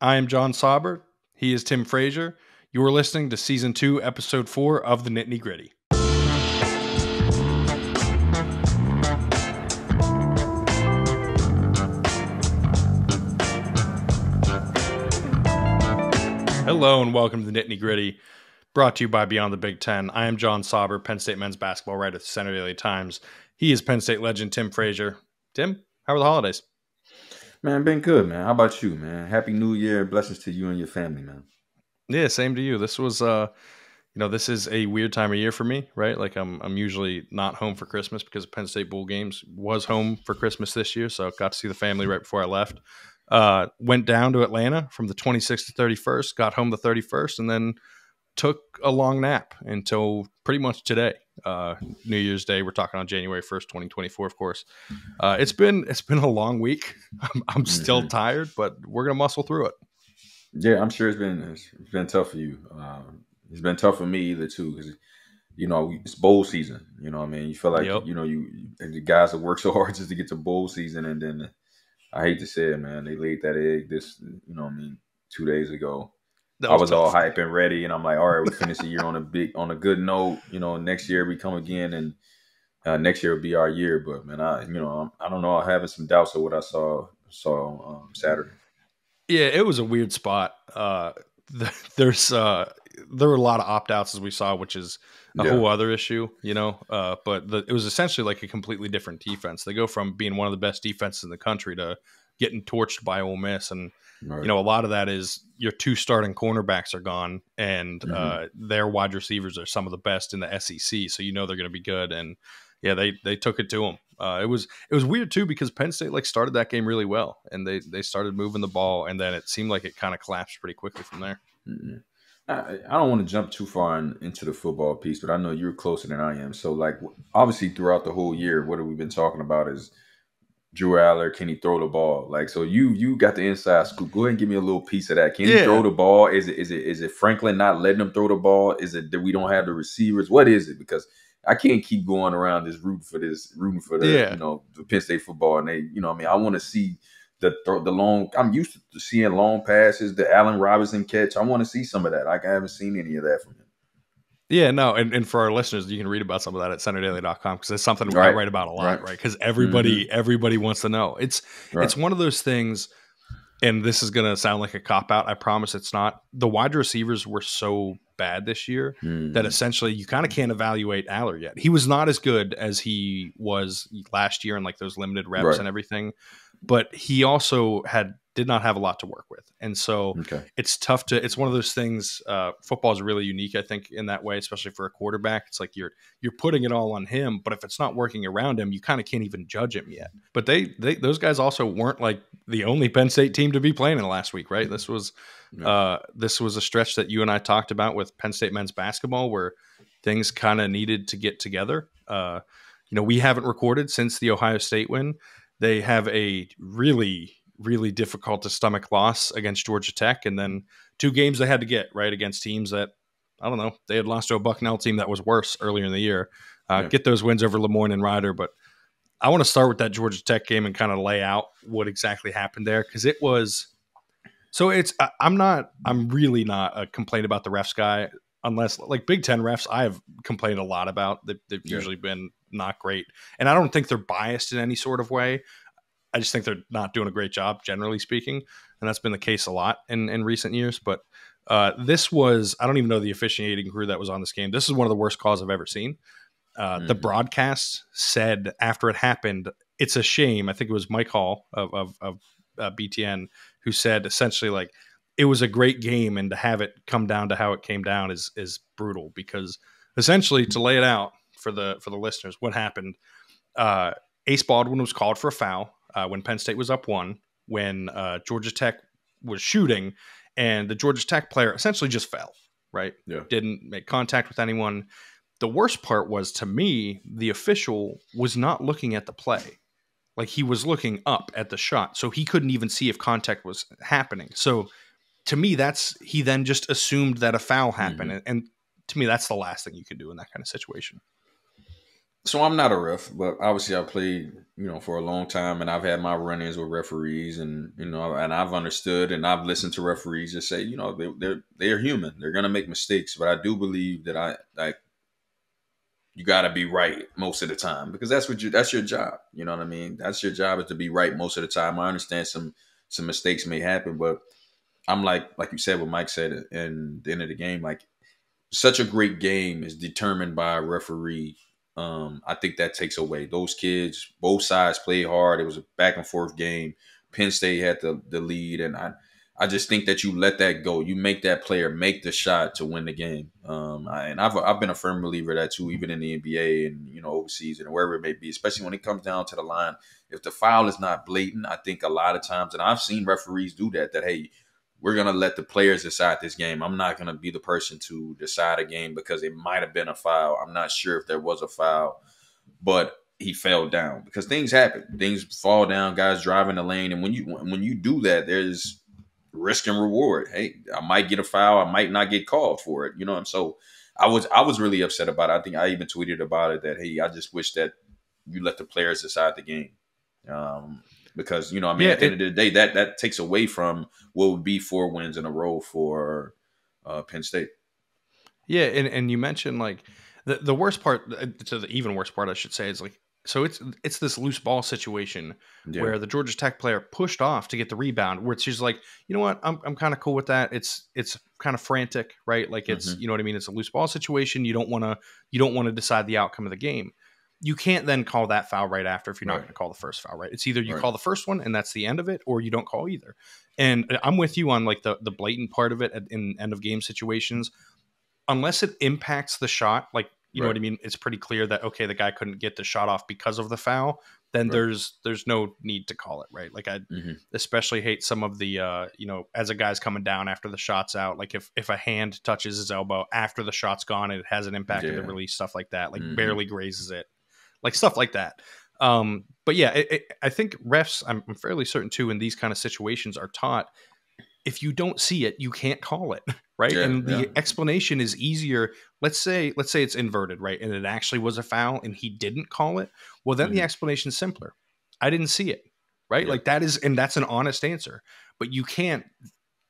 I am Jon Sauber. He is Tim Frazier. You are listening to Season 2, Episode 4 of the Nittany. Hello and welcome to the Nittany, brought to you by Beyond the Big Ten. I am Jon Sauber, Penn State men's basketball writer at the Center Daily Times. He is Penn State legend Tim Frazier. Tim, how are the holidays? Man, been good, man. How about you, man? Happy New Year. Blessings to you and your family, man. Yeah, same to you. This was, this is a weird time of year for me, right? Like I'm usually not home for Christmas because of Penn State bowl games. Was home for Christmas this year, so got to see the family right before I left. Went down to Atlanta from the 26th to 31st, got home the 31st, and then took a long nap until pretty much today, New Year's Day. We're talking on January 1st, 2024, of course. It's been a long week. I'm still tired, but we're gonna muscle through it. Yeah, I'm sure it's been tough for you. It's been tough for me either too, because it's bowl season. You know what I mean? You feel like the guys that work so hard just to get to bowl season, and then I hate to say it, man, they laid that egg 2 days ago. I was all hype and ready, and I'm like, all right, we finish the year on a good note. Next year we come again, and next year will be our year. But man, I don't know. I'm having some doubts of what I saw Saturday. Yeah, it was a weird spot. There were a lot of opt-outs as we saw, which is a whole other issue, but it was essentially like a completely different defense. They go from being one of the best defenses in the country to getting torched by Ole Miss. And, a lot of that is your two starting cornerbacks are gone, and their wide receivers are some of the best in the SEC. So, they're going to be good. And yeah, they took it to them. It was weird too, because Penn State started that game really well, and they started moving the ball, and then it seemed like it kind of collapsed pretty quickly from there. I don't want to jump too far into the football piece, but I know you're closer than I am. So obviously throughout the whole year, what have we been talking about is Drew Aller, can he throw the ball? So you got the inside scoop. Go ahead and give me a little piece of that. Can he throw the ball? Is it Franklin not letting him throw the ball? Is it that we don't have the receivers? What is it? Because I can't keep going around rooting for the Penn State football. And I want to see the long. I'm used to seeing long passes, the Allen Robinson catch. I want to see some of that. I haven't seen any of that from him. Yeah, no, and for our listeners, you can read about some of that at centerdaily.com, because it's something I write about a lot, right? Because everybody wants to know. It's one of those things, and this is going to sound like a cop-out. I promise it's not. The wide receivers were so bad this year that essentially you kind of can't evaluate Aller yet. He was not as good as he was last year in those limited reps and everything, but he also did not have a lot to work with. And so it's tough it's one of those things. Football is really unique, I think, in that way, especially for a quarterback. It's like you're putting it all on him, but if it's not working around him, you kind of can't even judge him yet. But those guys also weren't the only Penn State team to be playing in the last week, right? This was a stretch that you and I talked about with Penn State men's basketball, where things kind of needed to get together. We haven't recorded since the Ohio State win. They have a really, really difficult to stomach loss against Georgia Tech, and then 2 games they had to get right against teams that, I don't know, they had lost to a Bucknell team that was worse earlier in the year. Get those wins over Lemoyne and Rider. But I want to start with that Georgia Tech game and kind of lay out what exactly happened there, because it was. So I'm really not a complaint about the refs guy, unless Big Ten refs I have complained a lot about. They've usually been not great, and I don't think they're biased in any sort of way. I just think they're not doing a great job, generally speaking, and that's been the case a lot in recent years. But this was, I don't even know the officiating crew that was on this game. This is one of the worst calls I've ever seen. The broadcast said after it happened, it's a shame. I think it was Mike Hall of BTN who said essentially it was a great game, and to have it come down to how it came down is brutal, because essentially, to lay it out for the listeners, what happened, Ace Baldwin was called for a foul when Penn State was up 1, when Georgia Tech was shooting, and the Georgia Tech player essentially just fell, right? Yeah. Didn't make contact with anyone. The worst part was, to me, the official was not looking at the play. He was looking up at the shot, so he couldn't even see if contact was happening. So to me, he then just assumed that a foul happened. And to me, that's the last thing you can do in that kind of situation. So I'm not a ref, but obviously I played, for a long time, and I've had my run-ins with referees, and and I've understood, and I've listened to referees just say, they're human, they're gonna make mistakes, but I do believe that you got to be right most of the time, because that's your job. You know what I mean? That's your job, is to be right most of the time. I understand some mistakes may happen, but I'm like you said, what Mike said in the end of the game, like, such a great game is determined by a referee. I think that takes away. Those kids, both sides played hard. It was a back and forth game. Penn State had the lead, and I just think that you let that go. You make that player make the shot to win the game. And I've been a firm believer of that too, even in the NBA and overseas and wherever it may be, especially when it comes down to the line. If the foul is not blatant, I think a lot of times, and I've seen referees do that. That, hey, we're going to let the players decide this game. I'm not going to be the person to decide a game because it might have been a foul. I'm not sure if there was a foul, but he fell down, because things happen. Things fall down, guys driving the lane. And when you do that, there's risk and reward. Hey, I might get a foul. I might not get called for it. And so I was really upset about it. I think I even tweeted about it that, hey, I just wish that you let the players decide the game. Because at the end of the day, that takes away from what would be 4 wins in a row for Penn State. Yeah, and you mentioned, like, the worst part, to the even worse part, I should say, is like, so it's this loose ball situation where the Georgia Tech player pushed off to get the rebound, where it's just like, you know what, I'm kind of cool with that. It's kind of frantic, right? Like, it's you know what I mean. It's a loose ball situation. You don't want to decide the outcome of the game. You can't then call that foul right after if you're not going to call the first foul, right? It's either you call the first one and that's the end of it, or you don't call either. And I'm with you on, like, the blatant part of it in end of game situations. Unless it impacts the shot, like, you know what I mean? It's pretty clear that, okay, the guy couldn't get the shot off because of the foul. Then there's no need to call it, right? Like, I especially hate some of the, as a guy's coming down after the shot's out, like if a hand touches his elbow after the shot's gone and it has an impact of the release, stuff like that, like barely grazes it, like stuff like that. But yeah, I think refs, I'm fairly certain too, in these kind of situations are taught, if you don't see it, you can't call it, right? And the explanation is easier. Let's say it's inverted, right? And it actually was a foul and he didn't call it. Well, then the explanation is simpler. I didn't see it, right? Like, that's an honest answer. But you can't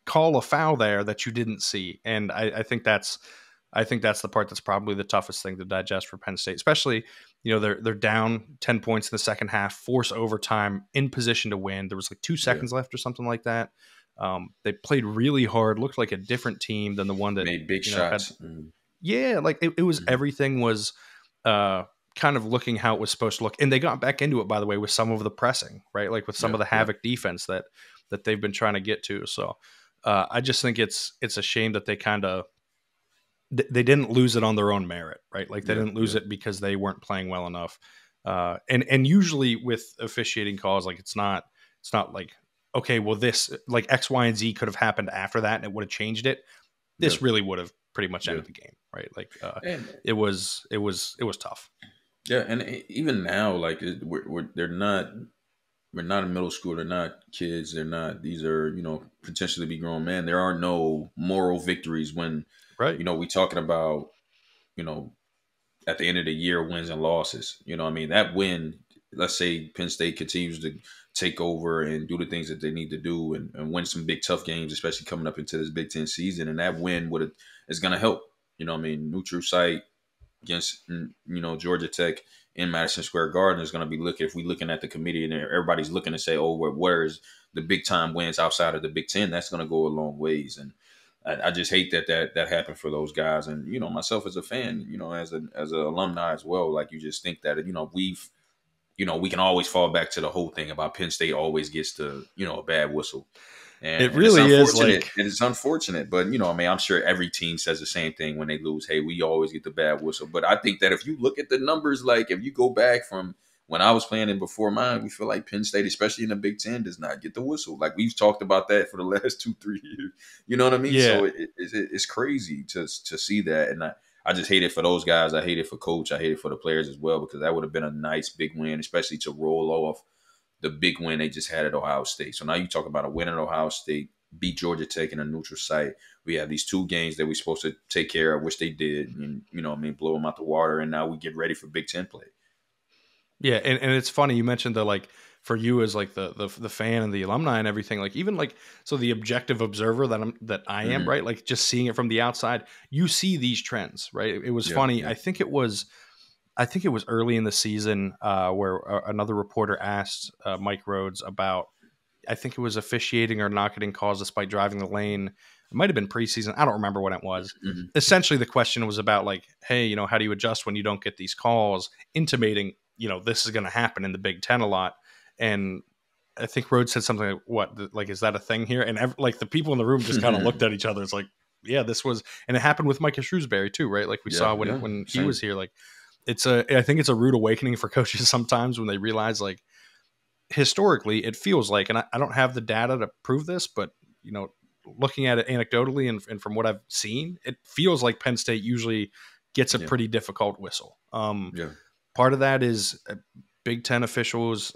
call a foul there that you didn't see. And I think that's the part that's probably the toughest thing to digest for Penn State, especially, they're down 10 points in the second half, force overtime, in position to win. There was like 2 seconds left or something like that. They played really hard, looked like a different team than the one that made big shots. Like it was everything was kind of looking how it was supposed to look. And they got back into it, by the way, with some of the pressing, right? Like with some of the havoc defense that they've been trying to get to. So I just think it's a shame that they didn't lose it on their own merit, right? Like they didn't lose it because they weren't playing well enough. And usually with officiating calls, like it's not like, okay, well, this, like, X, Y, and Z could have happened after that and it would have changed it. This really would have pretty much ended the game, right? Like, it was tough. Yeah, and even now, like, we're not in middle school. They're not kids. They're not. These are potentially be grown men. There are no moral victories when we talking about at the end of the year wins and losses. I mean, that win. Let's say Penn State continues to take over and do the things that they need to do and win some big tough games, especially coming up into this Big Ten season. And that win is going to help. Neutral site against Georgia Tech in Madison Square Garden is going to be if we're looking at the committee and everybody's looking to say, oh, where's the big time wins outside of the Big Ten? That's going to go a long ways. And I just hate that happened for those guys. And myself as a fan, as an alumni as well, like, you just think that we can always fall back to the whole thing about Penn State always gets a bad whistle. And it really is, like, it is unfortunate, but I'm sure every team says the same thing when they lose. Hey, we always get the bad whistle. But I think that if you look at the numbers, like if you go back from when I was playing and before mine, we feel like Penn State, especially in the Big Ten, does not get the whistle. Like, we've talked about that for the last 2-3 years. You know what I mean? Yeah. So it's crazy to see that. And I just hate it for those guys. I hate it for Coach. I hate it for the players as well, because that would have been a nice big win, especially to roll off the big win they just had at Ohio State. So now you talk about a win at Ohio State, beat Georgia Tech in a neutral site. We have these 2 games that we're supposed to take care of, which they did, and blow them out the water. And now we get ready for Big Ten play. Yeah, and it's funny you mentioned the like for you as like the fan and the alumni and everything, like even like so the objective observer that I am, right? Like just seeing it from the outside, you see these trends, right? It was funny. Yeah. I think it was early in the season where another reporter asked Mike Rhodes about, I think it was officiating or not getting calls despite driving the lane. It might have been preseason. I don't remember when it was. Essentially, the question was about like, hey, you know, how do you adjust when you don't get these calls, intimating, you know, this is going to happen in the Big Ten a lot. And I think Rhodes said something like, what, like, is that a thing here? And like the people in the room just kind of looked at each other. It's like, yeah, this was, and it happened with Micah Shrewsbury too, right? Like we saw when he was here, like I think it's a rude awakening for coaches sometimes when they realize like, historically it feels like, and I don't have the data to prove this, but you know, looking at it anecdotally and from what I've seen, it feels like Penn State usually gets a pretty difficult whistle. Part of that is Big Ten officials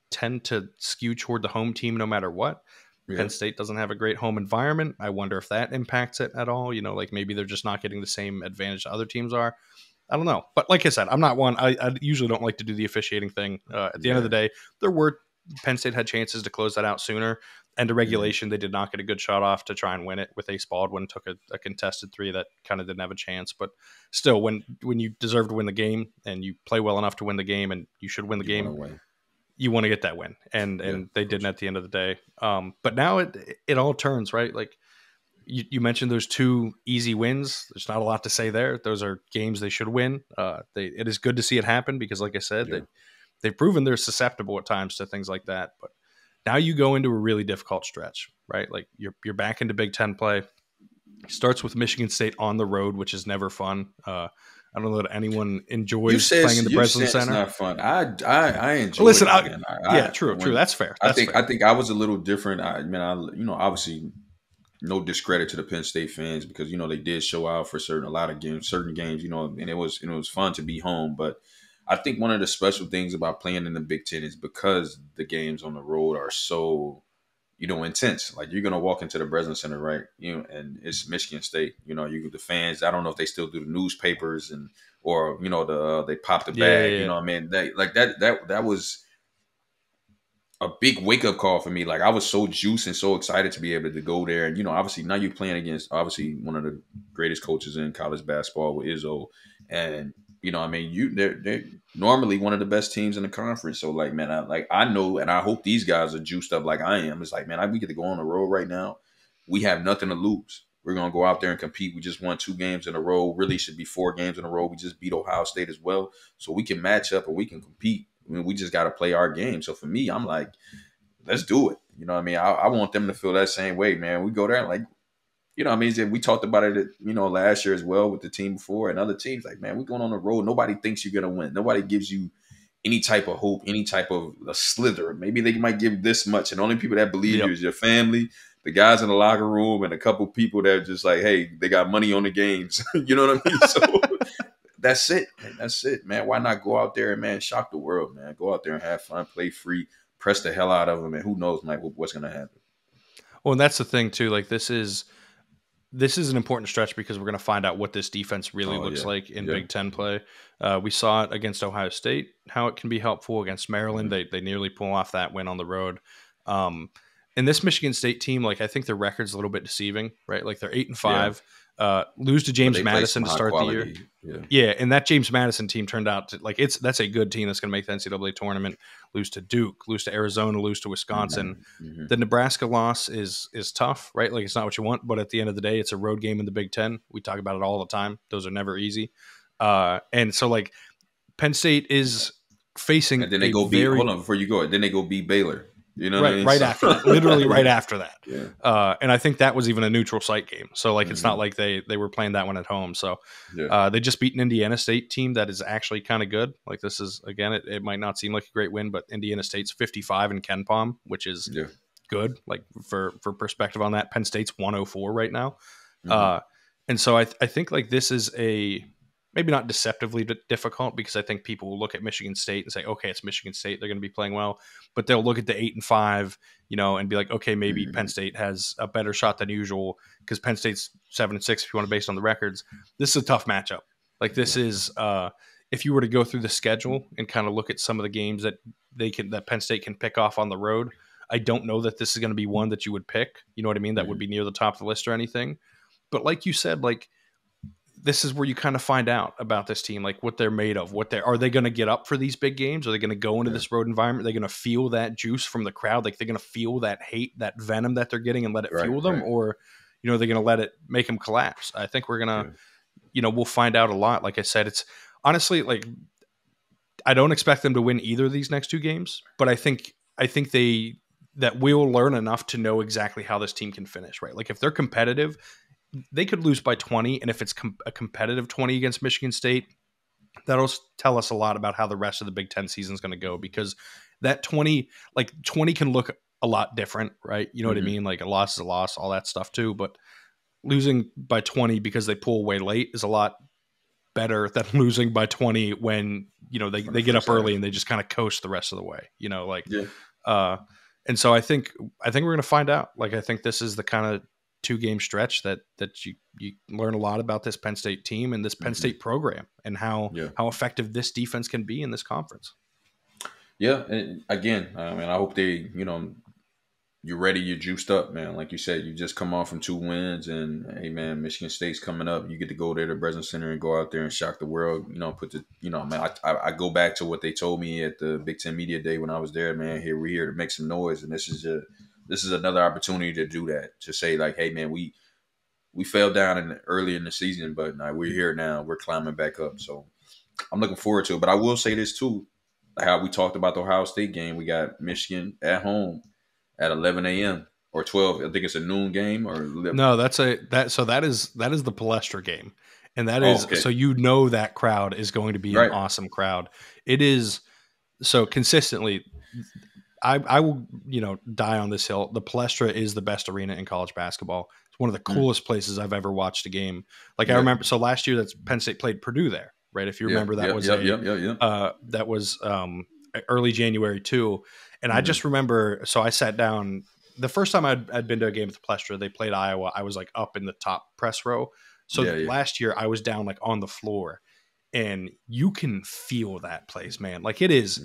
tend to skew toward the home team no matter what. Penn State doesn't have a great home environment. I wonder if that impacts it at all. You know, like maybe they're just not getting the same advantage that other teams are. I don't know. But like I said, I'm not one. I usually don't like to do the officiating thing. At the end of the day, Penn State had chances to close that out sooner. And to regulation, they did not get a good shot off to try and win it with Ace Baldwin. Took a contested three that kind of didn't have a chance. But still, when you deserve to win the game and you play well enough to win the game and you should win the game, you want to get that win. And they didn't at the end of the day. But now it all turns, right? Like you mentioned those two easy wins. There's not a lot to say there. Those are games they should win. It is good to see it happen because, like I said, they've proven they're susceptible at times to things like that. But now you go into a really difficult stretch, right? Like you're back into Big Ten play. It starts with Michigan State on the road, which is never fun. I don't know that anyone enjoys playing in the Breslin Center. It's not fun. I enjoy. Listen, true. That's fair. I think I was a little different. Obviously, no discredit to the Penn State fans because they did show out for certain games, and it was fun to be home, but. I think one of the special things about playing in the Big Ten is because the games on the road are so, intense. Like you're gonna walk into the Breslin Center, right? And it's Michigan State. The fans. I don't know if they still do the newspapers or they pop the bag. Yeah. You know what I mean? That was a big wake up call for me. Like I was so juiced and so excited to be able to go there. And obviously now you're playing against obviously one of the greatest coaches in college basketball with Izzo, and they're normally one of the best teams in the conference. So like, man, I know, and I hope these guys are juiced up like I am. It's like, man, we get to go on the road right now. We have nothing to lose. We're going to go out there and compete. We just won 2 games in a row. Really should be 4 games in a row. We just beat Ohio State as well. So we can match up and we can compete. I mean, we just got to play our game. So for me, I'm like, let's do it. You know what I mean? I want them to feel that same way, man. We go there and like, we talked about it, last year as well with the team before and other teams. Like, man, we're going on the road. Nobody thinks you're going to win. Nobody gives you any type of hope, any type of a slither. Maybe they might give this much. And the only people that believe you is your family, the guys in the locker room, and a couple people that are just like, hey, they got money on the games. You know what I mean? So that's it, man. That's it, man. Why not go out there and, man, shock the world, man? Go out there and have fun, play free, press the hell out of them, and who knows, like, what's going to happen. Well, and that's the thing, too. Like, this is an important stretch because we're going to find out what this defense really looks like in Big Ten play. We saw it against Ohio State, how it can be helpful against Maryland. They nearly pull off that win on the road. And this Michigan State team, like, I think their record's a little bit deceiving, right? Like they're 8-5, lose to James Madison to start the year. Yeah. And that James Madison team turned out to that's a good team that's going to make the NCAA tournament. Lose to Duke, lose to Arizona, lose to Wisconsin. Mm-hmm. The Nebraska loss is tough, right? Like it's not what you want, but at the end of the day, it's a road game in the Big Ten. We talk about it all the time. Those are never easy. And so like Penn State is facing, and then they go hold on before you go. Then they go beat Baylor. You know, right after that, literally right after that. Yeah. And I think that was even a neutral site game. So like, it's not like they were playing that one at home. So they just beat an Indiana State team that is actually kind of good. Like this is, again, it might not seem like a great win, but Indiana State's 55 in Ken Palm, which is good. Like for perspective on that, Penn State's 104 right now. And so I think like this is maybe not deceptively difficult because I think people will look at Michigan State and say, okay, it's Michigan State. They're going to be playing well, but they'll look at the 8-5, and be like, okay, maybe Penn State has a better shot than usual because Penn State's 7-6 if you want to base on the records. This is a tough matchup. Like this is, if you were to go through the schedule and kind of look at some of the games that Penn State can pick off on the road, I don't know that this is going to be one that you would pick. You know what I mean? That would be near the top of the list or anything. But like you said, like this is where you kind of find out about this team, like what they're made of. Are they going to get up for these big games? Are they going to go into this road environment? Are they going to feel that juice from the crowd? Like they're going to feel that hate, that venom that they're getting and let it fuel them? Or, they're going to let it make them collapse? I think we're going to, we'll find out a lot. Like I said, it's honestly like, I don't expect them to win either of these next two games, but I think that we'll learn enough to know exactly how this team can finish, right? Like if they're competitive, they could lose by 20. And if it's a competitive 20 against Michigan State, that'll tell us a lot about how the rest of the Big Ten season is going to go, because that 20 can look a lot different, right? You know what I mean? Like a loss is a loss, all that stuff too. But losing by 20 because they pull away late is a lot better than losing by 20 when, they get up early and they just kind of coast the rest of the way, and so I think we're going to find out. Like, I think this is the kind of 2-game stretch that you learn a lot about this Penn State team and this Penn State program and how effective this defense can be in this conference. Yeah. And again, I mean, I hope they, you're ready, you're juiced up, man. Like you said, you just come off from 2 wins, and hey, man, Michigan State's coming up. You get to go there to Breslin Center and go out there and shock the world. Man, I go back to what they told me at the Big Ten Media Day when I was there, man. We're here to make some noise, and this is another opportunity to do that. To say like, hey, man, we fell down early in the season, but we're here now. We're climbing back up. So I'm looking forward to it. But I will say this too, how we talked about the Ohio State game. We got Michigan at home at 11 a.m. or 12. I think it's a noon game or 11. No, that is the Palestra game. And that is, so that crowd is going to be an awesome crowd. It is, so consistently, I will, die on this hill. The Palestra is the best arena in college basketball. It's one of the coolest places I've ever watched a game. Like I remember, so last year that Penn State played Purdue there, right? If you remember, that was early January too. And I just remember, so I sat down the first time I'd been to a game at the Palestra. They played Iowa. I was like up in the top press row. So last year I was down like on the floor, and you can feel that place, man. Like it is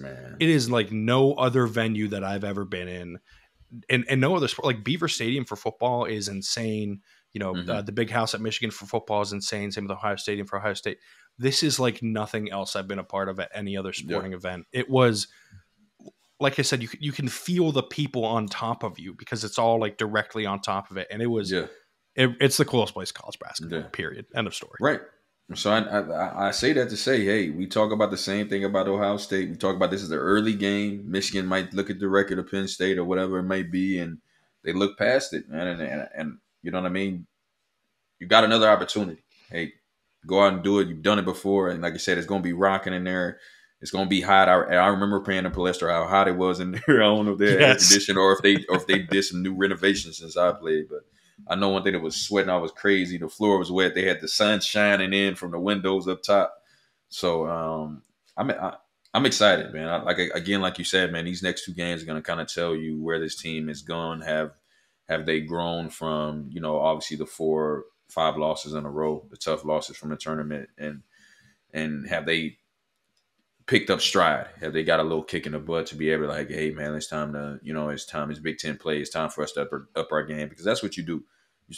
like no other venue that I've ever been in, and no other sport. Like Beaver Stadium for football is insane. The Big House at Michigan for football is insane. Same with Ohio Stadium for Ohio State. This is like nothing else I've been a part of at any other sporting event. It was, like I said, you can feel the people on top of you because it's all like directly on top of it. And it was, it's the coolest place in college basketball, period. End of story. Right. So I say that to say, hey, we talk about the same thing about Ohio State. We talk about this is the early game. Michigan might look at the record of Penn State or whatever it may be, and they look past it, man. And you know what I mean? You got another opportunity. Hey, go out and do it. You've done it before. And like I said, it's going to be rocking in there. It's going to be hot. I remember playing in Palestra, how hot it was in there. I don't know if they had air conditioning or if they did some new renovations since I played. But I know one thing, that was sweating. I was crazy. The floor was wet. They had the sun shining in from the windows up top. So I'm excited, man. Like you said, man, these next 2 games are going to kind of tell you where this team is going. Have they grown from, obviously the 4-5 losses in a row, the tough losses from the tournament, and have they picked up stride? Have they got a little kick in the butt to be able to like, hey man, it's time to, it's Big Ten play. It's time for us to up our game, because that's what you do.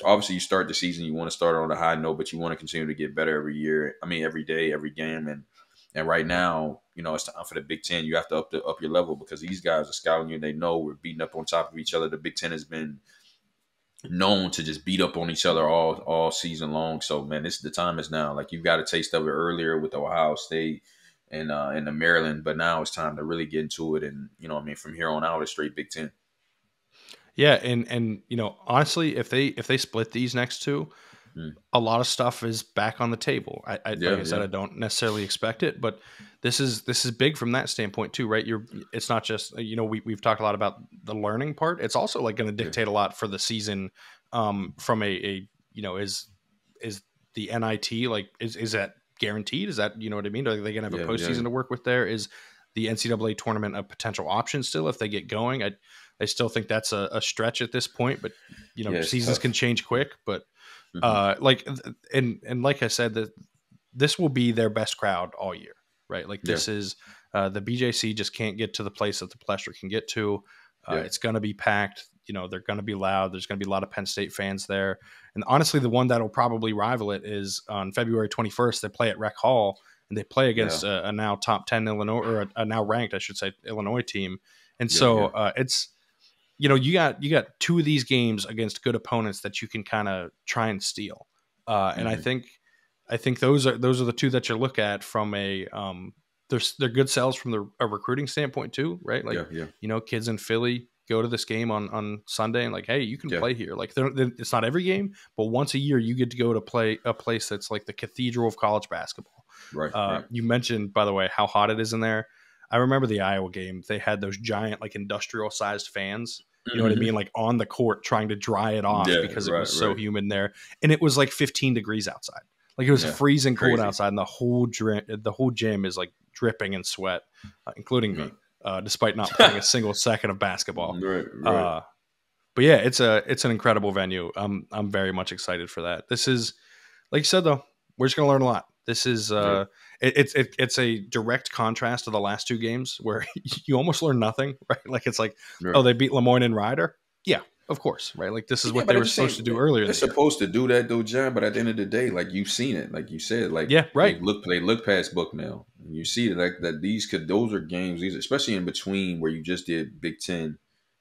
Obviously, you start the season, you want to start on a high note, but you want to continue to get better every year. I mean, every day, every game, and right now, it's time for the Big Ten. You have to up your level, because these guys are scouting you. They know we're beating up on top of each other. The Big Ten has been known to just beat up on each other all season long. So man, the time is now. Like, you've got a taste of it earlier with Ohio State and the Maryland, but now it's time to really get into it. And from here on out, it's straight Big Ten. Yeah, and honestly, if they split these next 2, a lot of stuff is back on the table. Like I said, I don't necessarily expect it, but this is big from that standpoint too, right? It's not just we've talked a lot about the learning part. It's also like going to dictate a lot for the season. From is the NIT, like is that guaranteed? Is that, what I mean? Are they going to have a postseason to work with there? Is the NCAA tournament a potential option still if they get going? I still think that's a stretch at this point, but seasons can change quick. But like I said, that this will be their best crowd all year. right? Like this is the BJC just can't get to the place that the Palestra can get to. It's going to be packed. They're going to be loud. There's going to be a lot of Penn State fans there. And honestly, the one that'll probably rival it is on February 21st. They play at Rec Hall, and they play against a now top 10 Illinois, or a now ranked, I should say, Illinois team. And it's, you got two of these games against good opponents that you can kind of try and steal. And I think those are the two that you look at from a they're good sells from a recruiting standpoint too, right? Like kids in Philly go to this game on Sunday and like, hey, you can play here. Like it's not every game, but once a year you get to go to play a place that's like the cathedral of college basketball. Right. You mentioned, by the way, how hot it is in there. I remember the Iowa game. They had those giant, like industrial sized fans. You know what I mean? Like on the court trying to dry it off because it was so humid there. And it was like 15 degrees outside. Like it was freezing cold outside, and the whole gym is like dripping in sweat, including me, despite not playing a single second of basketball. Right. But yeah, it's an incredible venue. I'm very much excited for that. This is, like you said though, we're just gonna learn a lot. This is it's a direct contrast to the last two games where you almost learn nothing, right? Like it's like, oh, they beat Lemoyne and Ryder. Yeah, of course, right? Like this is what they were supposed to do earlier. They're supposed to do that though, John. But at the end of the day, like you've seen it, like you said, like they look past Bucknell. You see that those are games. These, especially in between where you just did Big Ten,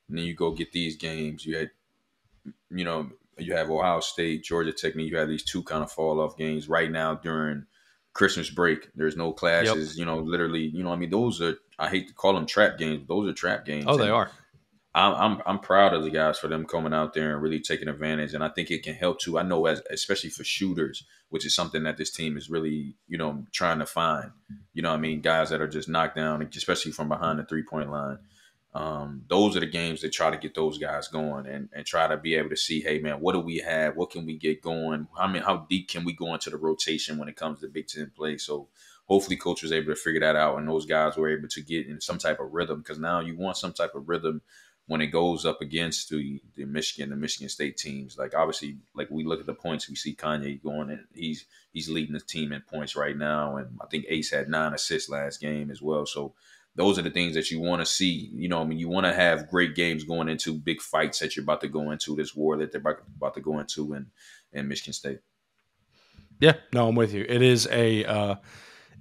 and then you go get these games. You had, you have Ohio State, Georgia Tech, and you have these two kind of fall off games right now during Christmas break. There's no classes. Literally. I mean, those are, I hate to call them trap games. Those are trap games. Oh, they are. I'm proud of the guys for them coming out there and really taking advantage, and I think it can help too. I know, especially for shooters, which is something that this team is really, trying to find. Guys that are just knocked down, especially from behind the 3-point line. Those are the games that try to get those guys going and try to be able to see, hey man, what do we have? What can we get going? How deep can we go into the rotation when it comes to Big Ten play? So hopefully coach was able to figure that out, and those guys were able to get in some type of rhythm, because now you want some type of rhythm when it goes up against the Michigan State teams. Like obviously, like we look at the points, we see Kanye going, and he's leading the team in points right now, and I think Ace had 9 assists last game as well. So those are the things that you want to see. You want to have great games going into big fights that you're about to go into, this war that they're about to go into in Michigan State. Yeah, no, I'm with you. It is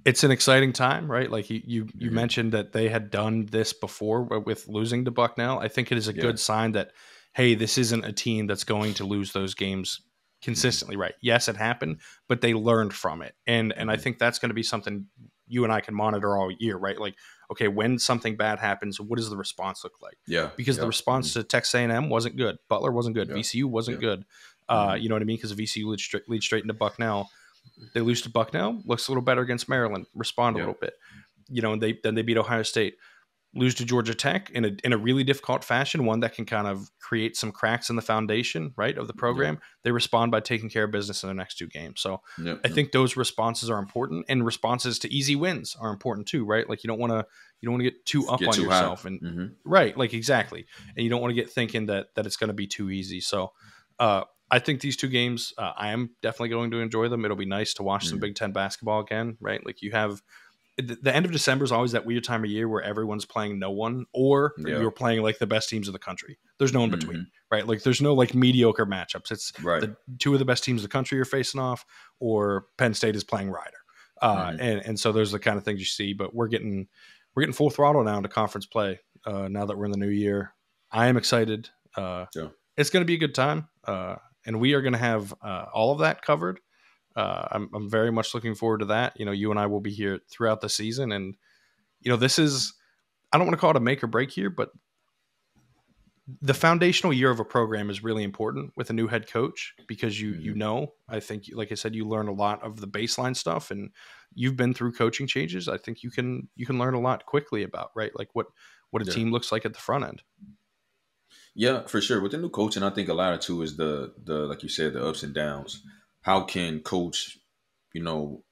it's an exciting time, right? Like you mentioned that they had done this before with losing to Bucknell. I think it is a good sign that, hey, this isn't a team that's going to lose those games consistently, right? Yes, it happened, but they learned from it. And I think that's going to be something you and I can monitor all year, right? Like, okay, when something bad happens, what does the response look like? Yeah. Because the response to Texas A&M wasn't good. Butler wasn't good. VCU wasn't good. You know what I mean? Because VCU leads straight into Bucknell. They lose to Bucknell, looks a little better against Maryland, respond a little bit. And then they beat Ohio State. Lose to Georgia Tech in a really difficult fashion, one that can kind of create some cracks in the foundation, right, of the program. They respond by taking care of business in the next two games. So I think those responses are important, and responses to easy wins are important too, right? Like you don't want to get too up on yourself, and right, like exactly, and you don't want to get thinking that it's going to be too easy. So I think these two games, I am definitely going to enjoy them. It'll be nice to watch some Big Ten basketball again, right? Like you have. The end of December is always that weird time of year where everyone's playing no one, or you're playing like the best teams in the country. There's no in between, right? Like there's no like mediocre matchups. It's the two of the best teams in the country are facing off, or Penn State is playing Ryder. And so those are the kind of things you see, but we're getting full throttle now into conference play now that we're in the new year. I am excited. It's going to be a good time. And we are going to have all of that covered. I'm very much looking forward to that. You and I will be here throughout the season, and this is, I don't want to call it a make or break here, but the foundational year of a program is really important with a new head coach, because I think, like I said, you learn a lot of the baseline stuff, and you've been through coaching changes. I think you can learn a lot quickly about, right, like what a team looks like at the front end. Yeah, for sure. With the new coaching, I think a lot of too is the like you said, the ups and downs. How can coach, handle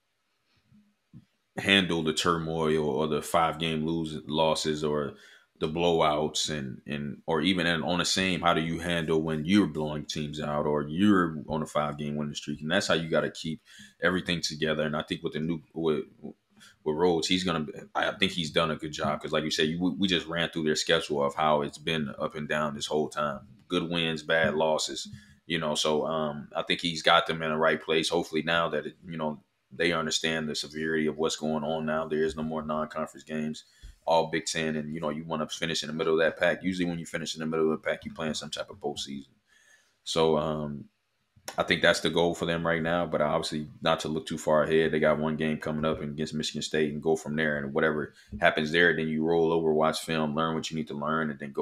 the turmoil or the 5-game losses or the blowouts and or even on the same, how do you handle when you're blowing teams out or you're on a 5-game winning streak? And that's how you got to keep everything together. And I think with Rhodes, I think he's done a good job because, like you said, we just ran through their schedule of how it's been up and down this whole time. Good wins, bad losses, So I think he's got them in the right place. Hopefully now that they understand the severity of what's going on now. There is no more non-conference games, all Big Ten, and you want to finish in the middle of that pack. Usually, when you finish in the middle of the pack, you playing some type of postseason. So I think that's the goal for them right now. But obviously, not to look too far ahead. They got one game coming up against Michigan State, and go from there. And whatever happens there, then you roll over, watch film, learn what you need to learn, and then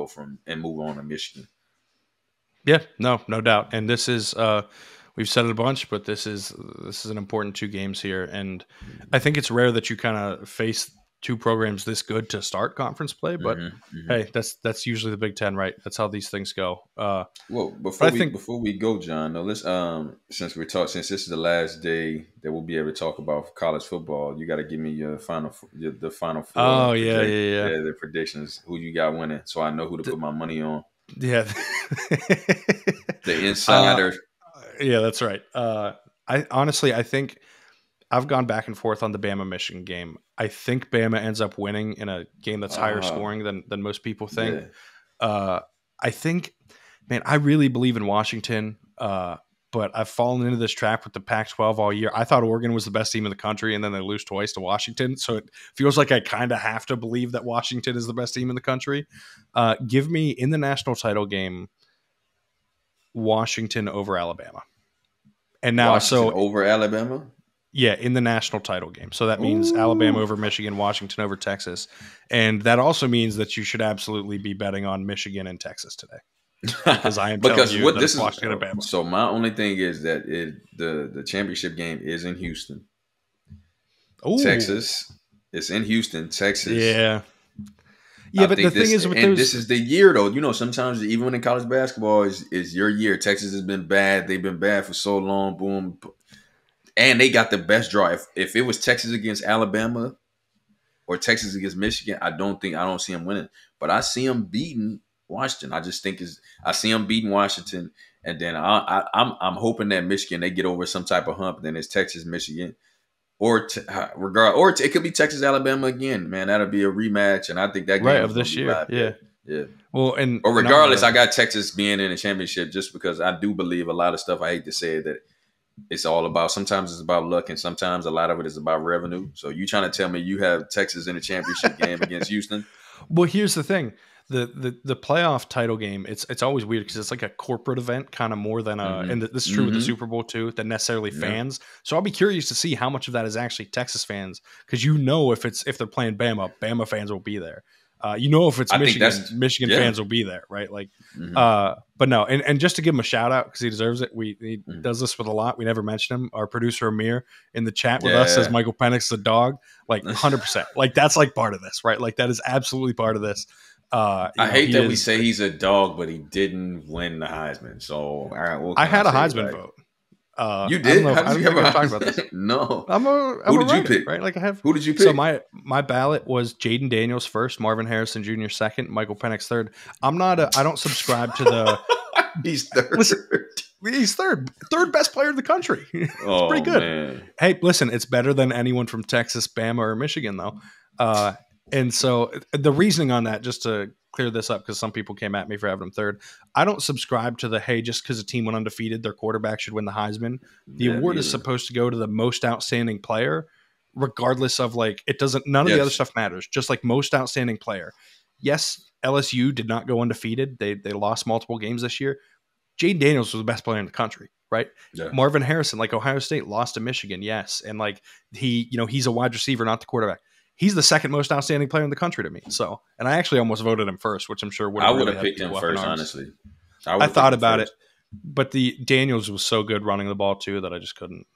move on to Michigan. Yeah, no doubt. And this is we've said it a bunch, but this is an important 2 games here, and I think it's rare that you kind of face 2 programs this good to start conference play. But hey, that's usually the Big Ten, right? That's how these things go. Well, before we go, John, let's since this is the last day that we'll be able to talk about college football, you got to give me the final 4. Oh yeah. The predictions. Who you got winning, so I know who to put my money on. Yeah. The insider. Yeah, that's right. I think I've gone back and forth on the Bama-Michigan game. I think Bama ends up winning in a game that's higher scoring than most people think. Yeah. I think, man, I really believe in Washington, but I've fallen into this trap with the Pac-12 all year. I thought Oregon was the best team in the country, and then they lose twice to Washington. So it feels like I kind of have to believe that Washington is the best team in the country. Give me, in the national title game, Washington over Alabama. And now, Washington over Alabama? Yeah, in the national title game. So that means Alabama over Michigan, Washington over Texas. And that also means that you should absolutely be betting on Michigan and Texas today. Because I am telling you that Washington and Alabama. So my only thing is that the championship game is in Houston. Ooh. Texas. It's in Houston, Texas. Yeah. Yeah, but the thing is with those... this is the year, though. Sometimes even in college basketball is your year. Texas has been bad. They've been bad for so long. Boom. And they got the best draw. If it was Texas against Alabama or Texas against Michigan, I don't see them winning. But I see them beating Washington. I just think I see them beating Washington, and then I'm hoping that Michigan, they get over some type of hump. Then it's Texas, Michigan, or it could be Texas, Alabama again. Man, that'll be a rematch, and I think that game right of this year. Yeah. Well, or regardless, I got Texas being in the championship just because I do believe a lot of stuff. I hate to say it, that it's all about, sometimes it's about luck, and sometimes a lot of it is about revenue. So you trying to tell me you have Texas in the championship game against Houston? Well, here's the thing. The playoff title game, it's always weird because it's like a corporate event kind of more than and this is true with the Super Bowl too, than necessarily fans. So I'll be curious to see how much of that is actually Texas fans, because if they're playing Bama fans will be there. If it's Michigan fans will be there, right? Like, but no, and just to give him a shout out because he deserves it. He does this with a lot. We never mention him. Our producer Amir in the chat with us says Michael Penix is a dog, like 100%. Like that's like part of this, right? Like that is absolutely part of this. I hate that we say he's a dog, but he didn't win the Heisman. So all right, I had a Heisman vote. You did? How did you ever talk about this? No. Who did you pick? Right? Like Who did you pick? So my ballot was Jaden Daniels first, Marvin Harrison Jr. second, Michael Penix third. I don't subscribe to the. He's third. Listen, he's third best player in the country. It's pretty good. Man. Hey, listen, it's better than anyone from Texas, Bama, or Michigan, though. And so the reasoning on that, just to clear this up, because some people came at me for having him third, I don't subscribe to the, hey, just because a team went undefeated, their quarterback should win the Heisman. The award is supposed to go to the most outstanding player, regardless of none of the other stuff matters. Just like most outstanding player. Yes, LSU did not go undefeated. They lost multiple games this year. Jaden Daniels was the best player in the country, right? Yeah. Marvin Harrison, like Ohio State, lost to Michigan, yes. And he's a wide receiver, not the quarterback. He's the second most outstanding player in the country to me. So, and I actually almost voted him first, which I'm sure would have really picked him first, honestly. I thought about it, but the Daniels was so good running the ball too that I just couldn't.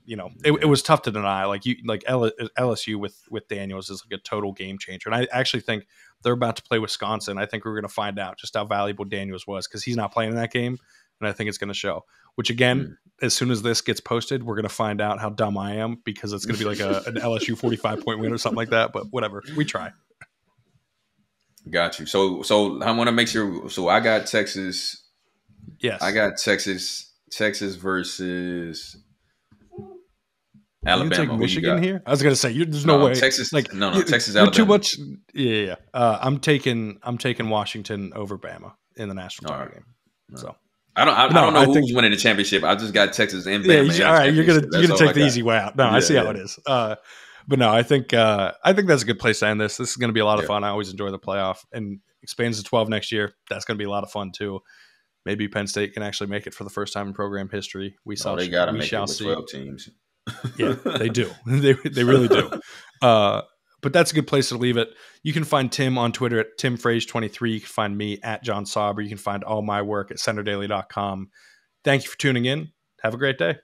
It was tough to deny. LSU with Daniels is like a total game changer, and I actually think they're about to play Wisconsin. I think we're going to find out just how valuable Daniels was because he's not playing in that game, and I think it's going to show. Which again, as soon as this gets posted, we're going to find out how dumb I am because it's going to be like an LSU 45-point win or something like that. But whatever, we try. Got you. So I want to make sure. So I got Texas. Yes, I got Texas. Texas versus Alabama. You take Michigan here? I was gonna say there's no way. Texas. Like Texas. You're Alabama. too much. Yeah. I'm taking Washington over Bama in the national title game. So I don't know who's winning the championship. I just got Texas and Bama. All right, you're gonna take the easy way out. No, I see how it is. But no, I think that's a good place to end this. This is going to be a lot of fun. I always enjoy the playoff, and expands to 12 next year. That's going to be a lot of fun too. Maybe Penn State can actually make it for the first time in program history. They got to make it with 12 teams. Yeah, they do. They really do. But that's a good place to leave it. You can find Tim on Twitter at TimFrazier23. You can find me at Jon Sauber. You can find all my work at CenterDaily.com. Thank you for tuning in. Have a great day.